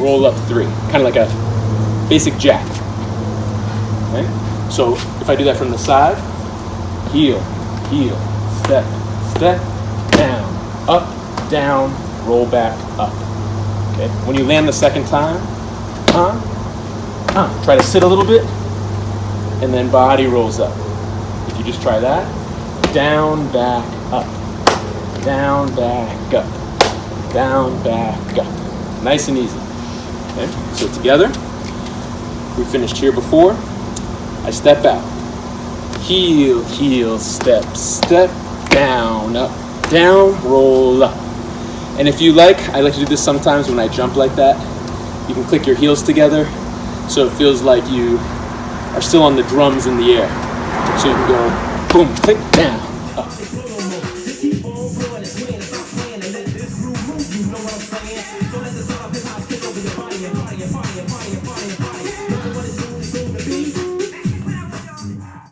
roll up 3, kind of like a basic jack. Okay? So if I do that from the side, heel, heel, step, step, down, up, down, roll back, up. Okay? When you land the second time, try to sit a little bit, and then body rolls up. If you just try that, down, back, up, down, back, up, down, back, up. Nice and easy. Okay? So together, we finished here before. I step out. Heel, heel, step, step, down, up, down, roll up. And if you like, I like to do this sometimes when I jump like that. You can click your heels together so it feels like you are still on the drums in the air. So you can go boom, click, down, up.